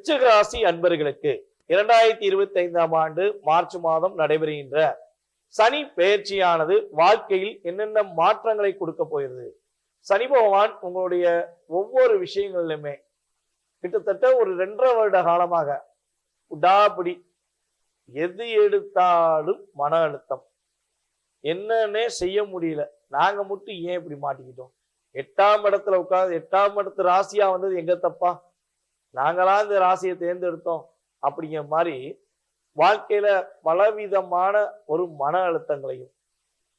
விருச்சிக ராசி அன்பர்களுக்கு 2025ஆம் ஆண்டு மார்ச் மாதம் நடைபெறுகின்ற சனி பெயர்ச்சியானது வாழ்க்கையில் என்னென்ன மாற்றங்களை கொடுக்க போகிறது. சனி பகவான் உங்களுடைய ஒவ்வொரு விஷயங்களிலுமே கிட்டத்தட்ட ஒரு 2.5 வருட காலமாக உடாபிடி எது எடுத்தாலும் மன அழுத்தம், என்னன்னே செய்ய முடியல, நாங்க மட்டும் ஏன் இப்படி மாட்டிக்கிட்டோம், 8ஆம் இடத்துல உட்கார்ந்து 8ஆம் இடத்து ராசியா வந்தது எங்க தப்பா, நாங்களா இந்த ராசியை தேர்ந்தெடுத்தோம் அப்படிங்கிற மாதிரி வாழ்க்கையில பலவிதமான ஒரு மன அழுத்தங்களையும்,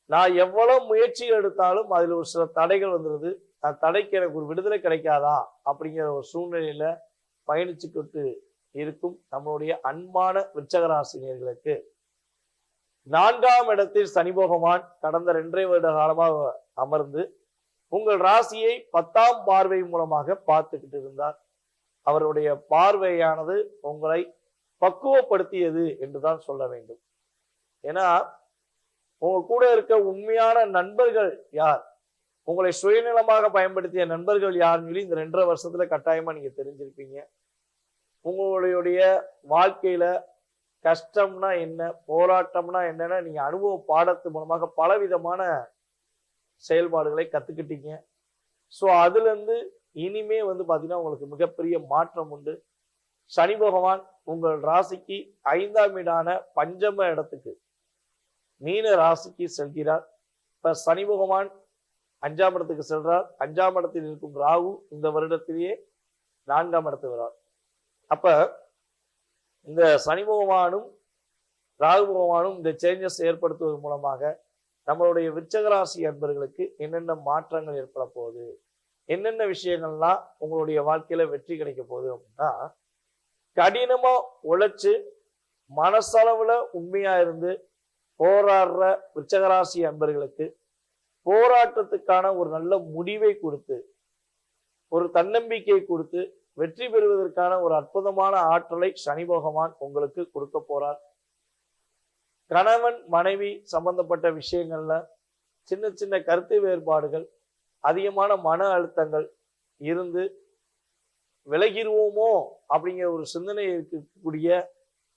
நான் எவ்வளவு முயற்சி எடுத்தாலும் அதுல ஒரு சில தடைகள் வந்துடுது, நான் தடைக்கு எனக்கு ஒரு விடுதலை கிடைக்காதா அப்படிங்கிற ஒரு சூழ்நிலையில பயணிச்சுக்கிட்டு இருக்கும் நம்மளுடைய அன்பான விருச்சிக ராசினியர்களுக்கு 4ஆம் இடத்தில் சனி பகவான் கடந்த 2.5 வருட காலமாக அமர்ந்து உங்கள் ராசியை 10ஆம் பார்வை மூலமாக பார்த்துக்கிட்டு இருந்தார். அவருடைய பார்வையானது உங்களை பக்குவப்படுத்தியது என்றுதான் சொல்ல வேண்டும். ஏன்னா உங்க கூட இருக்க உண்மையான நண்பர்கள் யார், உங்களை சுயநலமாக பயன்படுத்திய நண்பர்கள் யாருன்னு சொல்லி இந்த 2.5 வருஷத்துல கட்டாயமா நீங்க தெரிஞ்சிருப்பீங்க. உங்களுடைய வாழ்க்கையில கஷ்டம்னா என்ன, போராட்டம்னா என்னன்னா நீங்க அனுபவ பாடத்து மூலமாக பலவிதமான செயல்பாடுகளை கத்துக்கிட்டீங்க. ஸோ அதுல இருந்து இனிமே பாத்தீங்கன்னா உங்களுக்கு மிகப்பெரிய மாற்றம் உண்டு. சனி பகவான் உங்கள் ராசிக்கு 5ஆம் வீடான பஞ்சம இடத்துக்கு மீன ராசிக்கு செல்கிறார். இப்ப சனி பகவான் 5ஆம் இடத்துக்கு செல்றார். 5ஆம் இடத்தில் இருக்கும் ராகு இந்த வருடத்திலேயே 4ஆம் இடத்துக்கு வரார். அப்ப இந்த சனி பகவானும் ராகு பகவானும் இந்த சேஞ்சஸ் ஏற்படுத்துவதன் மூலமாக நம்மளுடைய விருச்சிக ராசி அன்பர்களுக்கு என்னென்ன மாற்றங்கள் ஏற்பட போகுது, என்னென்ன விஷயங்கள்லாம் உங்களுடைய வாழ்க்கையில வெற்றி கிடைக்க போகுது அப்படின்னா, கடினமா உழைச்சு மனசளவுல உண்மையா இருந்து போராடுற விருச்சிக ராசி அன்பர்களுக்கு போராட்டத்துக்கான ஒரு நல்ல முடிவை கொடுத்து, ஒரு தன்னம்பிக்கை கொடுத்து வெற்றி பெறுவதற்கான ஒரு அற்புதமான ஆற்றலை சனி பகவான் உங்களுக்கு கொடுக்க போறார். கணவன் மனைவி சம்பந்தப்பட்ட விஷயங்கள்ல சின்ன சின்ன கருத்து வேறுபாடுகள், அதிகமான மன அழுத்தங்கள் இருந்து விலகிடுவோமோ அப்படிங்கிற ஒரு சிந்தனை இருக்கக்கூடிய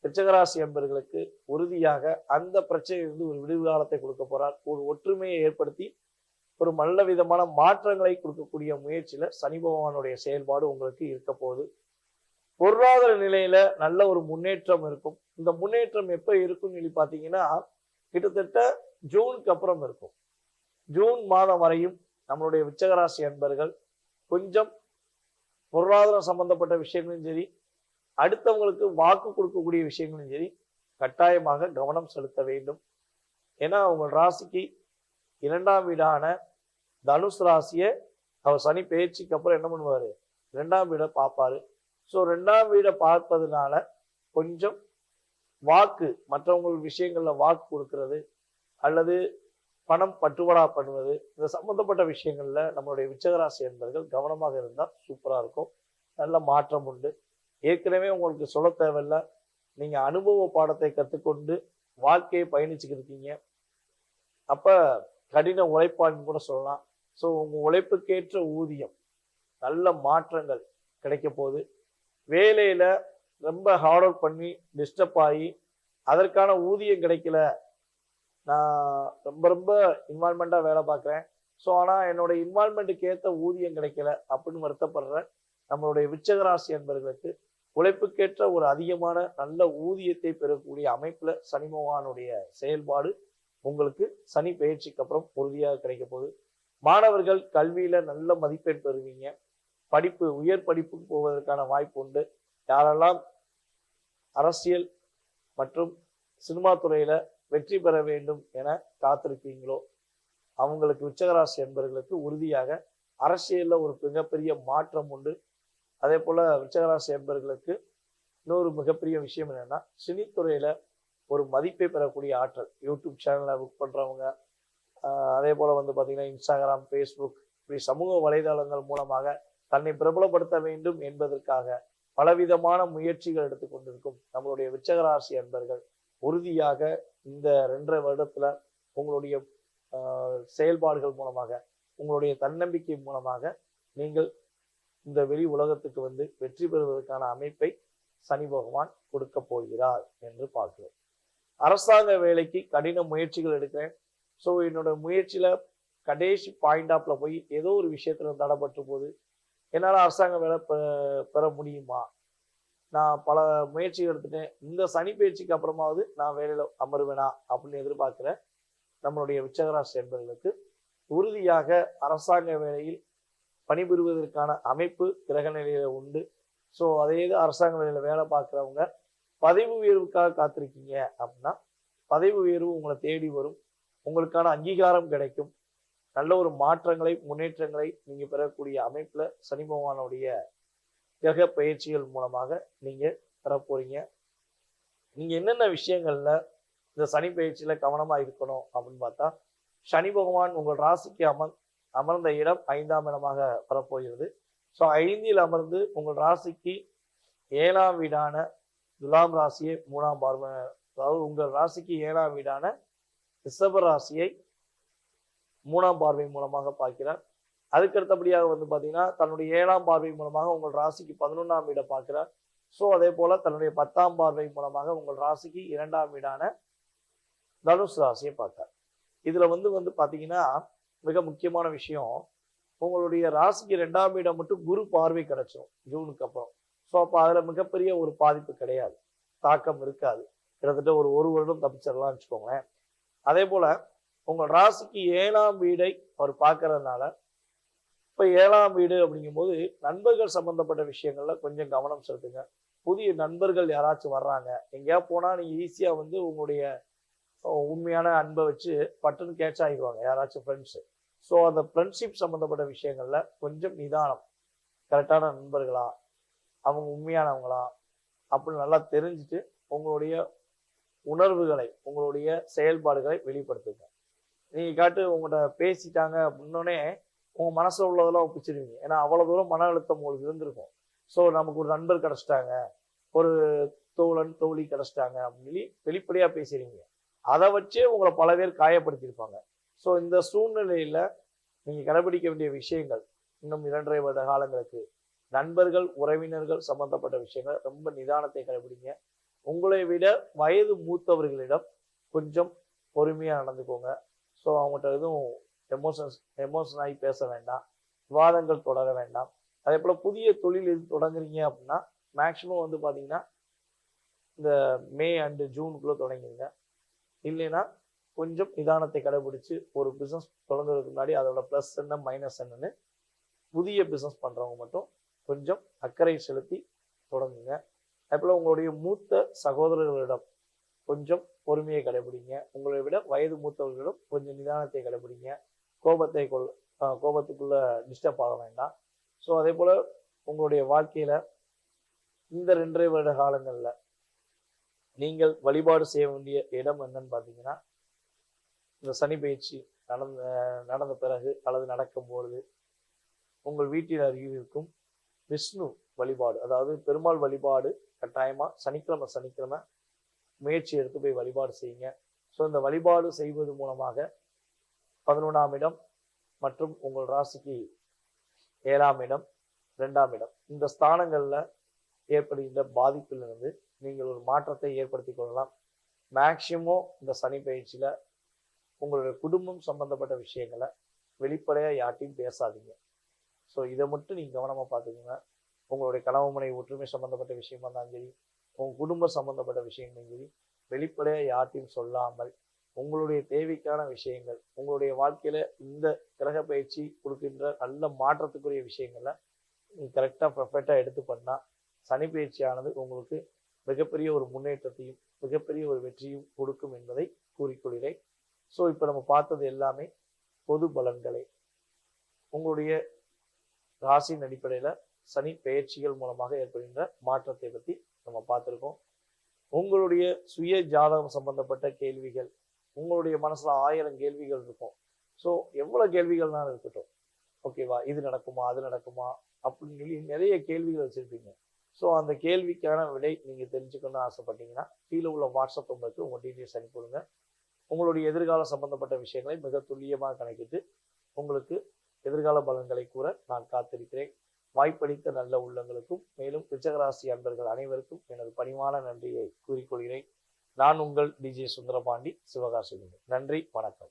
விருச்சிகராசி அன்பர்களுக்கு உறுதியாக அந்த பிரச்சனையிலிருந்து ஒரு விடுவு காலத்தை கொடுக்க போறார். ஒரு ஒற்றுமையை ஏற்படுத்தி ஒரு நல்ல விதமான மாற்றங்களை கொடுக்கக்கூடிய முயற்சியில சனி பகவானுடைய செயல்பாடு உங்களுக்கு இருக்க போகுது. பொருளாதார நிலையில நல்ல ஒரு முன்னேற்றம் இருக்கும். இந்த முன்னேற்றம் எப்ப இருக்கும்னு சொல்லி பாத்தீங்கன்னா கிட்டத்தட்ட ஜூனுக்கு அப்புறம் இருக்கும். ஜூன் மாதம் வரையும் நம்மளுடைய விருச்சிக ராசி அன்பர்கள் கொஞ்சம் பொருளாதாரம் சம்பந்தப்பட்ட விஷயங்களும் சரி, அடுத்தவங்களுக்கு வாக்கு கொடுக்கக்கூடிய விஷயங்களும் சரி கட்டாயமாக கவனம் செலுத்த வேண்டும். ஏன்னா உங்கள் ராசிக்கு 2ஆம் வீடான தனுஷ் ராசியை அவர் சனி பெயர்ச்சிக்கு அப்புறம் என்ன பண்ணுவாரு, 2ஆம் வீடை பார்ப்பாரு. ஸோ 2ஆம் வீடை பார்ப்பதுனால கொஞ்சம் வாக்கு, மற்றவங்க விஷயங்கள்ல வாக்கு கொடுக்கறது அல்லது பணம் பட்டுவடா பண்ணுவது, இந்த சம்பந்தப்பட்ட விஷயங்கள்ல நம்மளுடைய விருச்சிக ராசி என்பர்கள் கவனமாக இருந்தால் சூப்பரா இருக்கும். நல்ல மாற்றம் உண்டு. ஏற்கனவே உங்களுக்கு சொல்ல தேவையில்லை, நீங்க அனுபவ பாடத்தை கற்றுக்கொண்டு வாழ்க்கையை பயணிச்சுக்கிட்டு இருக்கீங்க. அப்ப கடின உழைப்பான்னு கூட சொல்லலாம். ஸோ உங்க உழைப்புக்கேற்ற ஊதியம், நல்ல மாற்றங்கள் கிடைக்க போகுது. வேலையில ரொம்ப ஹார்ட் ஒர்க் பண்ணி டிஸ்டர்ப் ஆகி அதற்கான ஊதியம் கிடைக்கல, நான் ரொம்ப ரொம்ப இன்வால்மெண்ட்டாக வேலை பார்க்குறேன், ஸோ ஆனால் என்னோட இன்வால்மெண்ட்டுக்கு ஏற்ற ஊதியம் கிடைக்கல அப்படின்னு வருத்தப்படுற நம்மளுடைய விருச்சிக ராசி என்பவர்களுக்கு உழைப்புக்கேற்ற ஒரு அதிகமான நல்ல ஊதியத்தை பெறக்கூடிய அமைப்புல சனி பகவானுடைய செயல்பாடு உங்களுக்கு சனி பெயர்ச்சிக்கு அப்புறம் உறுதியாக கிடைக்க போகுது. மாணவர்கள் கல்வியில நல்ல மதிப்பெண் பெறுவீங்க. படிப்பு, உயர் படிப்புக்கு போவதற்கான வாய்ப்பு உண்டு. யாரெல்லாம் அரசியல் மற்றும் சினிமா துறையில வெற்றி பெற வேண்டும் என காத்திருக்கீங்களோ அவங்களுக்கு விருச்சிக ராசி என்பவர்களுக்கு உறுதியாக அரசியல்ல ஒரு மிகப்பெரிய மாற்றம் உண்டு. அதே போல விருச்சிக ராசி என்பவர்களுக்கு இன்னொரு மிகப்பெரிய விஷயம் என்னன்னா, சினித்துறையில ஒரு மதிப்பை பெறக்கூடிய ஆற்றல். யூடியூப் சேனல்ல புக் பண்றவங்க, அதே போல பாத்தீங்கன்னா இன்ஸ்டாகிராம், ஃபேஸ்புக், இப்படி சமூக வலைதளங்கள் மூலமாக தன்னை பிரபலப்படுத்த வேண்டும் என்பதற்காக பலவிதமான முயற்சிகள் எடுத்துக்கொண்டிருக்கும் நம்மளுடைய விருச்சிக ராசி அன்பர்கள் உறுதியாக இந்த 2.5 வருடத்துல உங்களுடைய செயல்பாடுகள் மூலமாக, உங்களுடைய தன்னம்பிக்கை மூலமாக நீங்கள் இந்த வெளி உலகத்துக்கு வெற்றி பெறுவதற்கான அமைப்பை சனி பகவான் கொடுக்க போகிறார் என்று பார்க்கிறோம். அரசாங்க வேலைக்கு கடின முயற்சிகள் எடுக்கிறேன். ஸோ என்னோட முயற்சியில கடைசி பாயிண்ட் ஆஃப்ல போய் ஏதோ ஒரு விஷயத்துல தடைப்பட்டு போகுது, என்னால் அரசாங்க வேலை பெற முடியுமா? நான் பல முயற்சிகள் எடுத்துட்டேன், இந்த சனி பயிற்சிக்கு அப்புறமாவது நான் வேலையில அமருவேனா அப்படின்னு எதிர்பார்க்கிற நம்மளுடைய விருச்சிகராசி என்பவர்களுக்கு உறுதியாக அரசாங்க வேலையில் பணிபுரிவதற்கான அமைப்பு கிரக நிலையில உண்டு. ஸோ அதே அரசாங்க வேலையில வேலை பார்க்குறவங்க பதவி உயர்வுக்காக காத்திருக்கீங்க அப்படின்னா பதவி உயர்வு உங்களை தேடி வரும், உங்களுக்கான அங்கீகாரம் கிடைக்கும், நல்ல ஒரு மாற்றங்களை முன்னேற்றங்களை நீங்க பெறக்கூடிய அமைப்புல சனி பகவானுடைய கிரக பயிற்சிகள் மூலமாக நீங்க பெற போறீங்க. நீங்க என்னென்ன விஷயங்கள்ல இந்த சனி பயிற்சியில கவனமா இருக்கணும் அப்படின்னு பார்த்தா, சனி பகவான் உங்கள் ராசிக்கு அமர்ந்த இடம் 5ஆம் இடமாக பெறப்போகிறது. ஸோ 5இல் அமர்ந்து உங்கள் ராசிக்கு 7ஆம் வீடான துலாம் ராசியை 3ஆம் பார்வை, அதாவது உங்கள் ராசிக்கு 7ஆம் வீடான ரிஷப ராசியை 3ஆம் பார்வை மூலமாக பார்க்கிறார். அதுக்கு அடுத்தபடியாக வந்து பார்த்தீங்கன்னா தன்னுடைய 7ஆம் பார்வை மூலமாக உங்கள் ராசிக்கு 11ஆம் வீடை பார்க்கிறார். ஸோ அதே போல தன்னுடைய 10ஆம் பார்வை மூலமாக உங்கள் ராசிக்கு 2ஆம் வீடான தனுஷ் ராசியை பார்த்தார். இதுல வந்து பார்த்தீங்கன்னா மிக முக்கியமான விஷயம், உங்களுடைய ராசிக்கு 2ஆம் வீடை மட்டும் குரு பார்வை கிடைச்சிடும் ஜூனுக்கு அப்புறம். ஸோ அப்போ அதுல மிகப்பெரிய ஒரு பாதிப்பு கிடையாது, தாக்கம் இருக்காது. கிட்டத்தட்ட ஒரு வருடம் தப்பிச்சிடலாம்னு வச்சுக்கோங்களேன். அதே போல உங்கள் ராசிக்கு 7ஆம் வீடை அவர் பார்க்கறதுனால இப்ப 7ஆம் வீடு அப்படிங்கும்போது நண்பர்கள் சம்பந்தப்பட்ட விஷயங்கள்ல கொஞ்சம் கவனம் செலுத்துங்க. புதிய நண்பர்கள் யாராச்சும் வர்றாங்க, எங்கேயா போனா நீங்க ஈஸியா வந்து உங்களுடைய உண்மையான அன்பை வச்சு பட்டுன்னு கேட்ச் ஆகிடுவாங்க யாராச்சும் ஃப்ரெண்ட்ஸு. ஸோ அந்த ஃப்ரெண்ட்ஷிப் சம்மந்தப்பட்ட விஷயங்கள்ல கொஞ்சம் நிதானம், கரெக்டான நண்பர்களா, அவங்க உண்மையானவங்களா அப்படின்னு நல்லா தெரிஞ்சுட்டு உங்களுடைய உணர்வுகளை உங்களுடைய செயல்பாடுகளை வெளிப்படுத்துங்க. நீங்க காட்டு உங்கள்கிட்ட பேசிட்டாங்க அப்படின்னோடனே உங்க மனசுல உள்ளதெல்லாம் ஒப்பிச்சிருவீங்க. ஏன்னா அவ்வளவு தூரம் மன அழுத்தம் உங்களுக்கு இருந்திருக்கும். ஸோ நமக்கு ஒரு நண்பர் கிடைச்சிட்டாங்க, ஒரு தோழன் தோழி கிடைச்சிட்டாங்க அப்படின்னு சொல்லி வெளிப்படையா பேசுறீங்க. அதை வச்சே உங்களை பல பேர் காயப்படுத்தியிருப்பாங்க. ஸோ இந்த சூழ்நிலையில நீங்க கடைபிடிக்க வேண்டிய விஷயங்கள், இன்னும் 2.5 வருட காலங்களுக்கு நண்பர்கள் உறவினர்கள் சம்பந்தப்பட்ட விஷயங்கள் ரொம்ப நிதானத்தை கடைபிடிங்க. உங்களை விட வயது மூத்தவர்களிடம் கொஞ்சம் பொறுமையா நடந்துக்கோங்க. ஸோ அவங்ககிட்ட எதுவும் எமோஷன் ஆகி பேச வேண்டாம், விவாதங்கள் தொடர வேண்டாம். அதே போல புதிய தொழில் எது தொடங்குறீங்க அப்படின்னா மேக்சிமம் வந்து பாத்தீங்கன்னா இந்த மே அண்டு ஜூனுக்குள்ள தொடங்கிடுங்க. இல்லைன்னா கொஞ்சம் நிதானத்தை கடைபிடிச்சு ஒரு பிசினஸ் தொடங்குறதுக்கு முன்னாடி அதோட ப்ளஸ் என்ன மைனஸ் என்னன்னு புதிய பிசினஸ் பண்றவங்க மட்டும் கொஞ்சம் அக்கறை செலுத்தி தொடங்குங்க. அதே போல உங்களுடைய மூத்த சகோதரர்களிடம் கொஞ்சம் பொறுமையை கடைபிடிங்க. உங்களை விட வயது மூத்தவர்களிடம் கொஞ்சம் நிதானத்தை கடைபிடிங்க. கோபத்துக்குள்ள டிஸ்டர்ப் ஆக வேண்டாம். ஸோ அதே போல உங்களுடைய வாழ்க்கையில இந்த 2.5 வருட காலங்கள்ல நீங்கள் வழிபாடு செய்ய வேண்டிய இடம் என்னன்னு பார்த்தீங்கன்னா, இந்த சனி பயிற்சி நடந்த பிறகு அல்லது நடக்கும்போது உங்கள் வீட்டில் அருகில் இருக்கும் விஷ்ணு வழிபாடு, அதாவது பெருமாள் வழிபாடு கட்டாயமா சனிக்கிழமை முயற்சி எடுத்து போய் வழிபாடு செய்யுங்க. ஸோ இந்த வழிபாடு செய்வது மூலமாக 11ஆம் இடம் மற்றும் உங்கள் ராசிக்கு 7ஆம் இடம் 2ஆம் இடம் இந்த ஸ்தானங்கள்ல ஏற்படுகின்ற பாதிப்பிலிருந்து நீங்கள் ஒரு மாற்றத்தை ஏற்படுத்தி கொள்ளலாம். மேக்சிமம் இந்த சனி பயிற்சியில உங்களுடைய குடும்பம் சம்பந்தப்பட்ட விஷயங்களை வெளிப்படையா யார்ட்டையும் பேசாதீங்க. ஸோ இதை மட்டும் நீங்க கவனமா பார்த்துக்கோங்க. உங்களுடைய கணவன் மனைவி ஒற்றுமை சம்பந்தப்பட்ட விஷயமா இருந்தாலும் சரி, உங்க குடும்பம் சம்பந்தப்பட்ட விஷயங்களும் சரி, வெளிப்படையா யார்ட்டையும் சொல்லாமல் உங்களுடைய தேவைக்கான விஷயங்கள், உங்களுடைய வாழ்க்கையில இந்த கிரக பயிற்சி கொடுக்கின்ற நல்ல மாற்றத்துக்குரிய விஷயங்களை நீங்க கரெக்டா பர்ஃபெக்டா எடுத்து பண்ணா சனி பயிற்சியானது உங்களுக்கு மிகப்பெரிய ஒரு முன்னேற்றத்தையும் மிகப்பெரிய ஒரு வெற்றியும் கொடுக்கும் என்பதை கூறிக்கொள்கிறேன். ஸோ இப்போ நம்ம பார்த்தது எல்லாமே பொது பலன்களை, உங்களுடைய ராசியின் அடிப்படையில சனி பயிற்சிகள் மூலமாக ஏற்படுகின்ற மாற்றத்தை பத்தி நம்ம பார்த்துருக்கோம். உங்களுடைய சுய ஜாதகம் சம்பந்தப்பட்ட கேள்விகள், உங்களுடைய மனசுல 1000 கேள்விகள் இருக்கும். ஸோ எவ்வளவு கேள்விகள்னாலும் இருக்கட்டும், ஓகேவா, இது நடக்குமா அது நடக்குமா அப்படின்னு சொல்லி நிறைய கேள்விகள் வச்சிருப்பீங்க. ஸோ அந்த கேள்விக்கான விடை நீங்க தெரிஞ்சுக்கணும்னு ஆசைப்பட்டீங்கன்னா கீழே உள்ள வாட்ஸ்அப் நம்பருக்கு உங்க டீட்டெயில்ஸ் அனுப்பிவிடுங்க. உங்களுடைய எதிர்காலம் சம்பந்தப்பட்ட விஷயங்களை மிக துல்லியமாக கணக்கிட்டு உங்களுக்கு எதிர்கால பலன்களை கூற நான் காத்திருக்கிறேன். வாய்ப்பளித்த நல்ல உள்ளங்களுக்கும் மேலும் ரிஷபராசி அன்பர்கள் அனைவருக்கும் எனது பணிவான நன்றியை கூறிக்கொள்கிறேன். நான் உங்கள் DJ சுந்தரபாண்டி, சிவகாசி. நன்றி, வணக்கம்.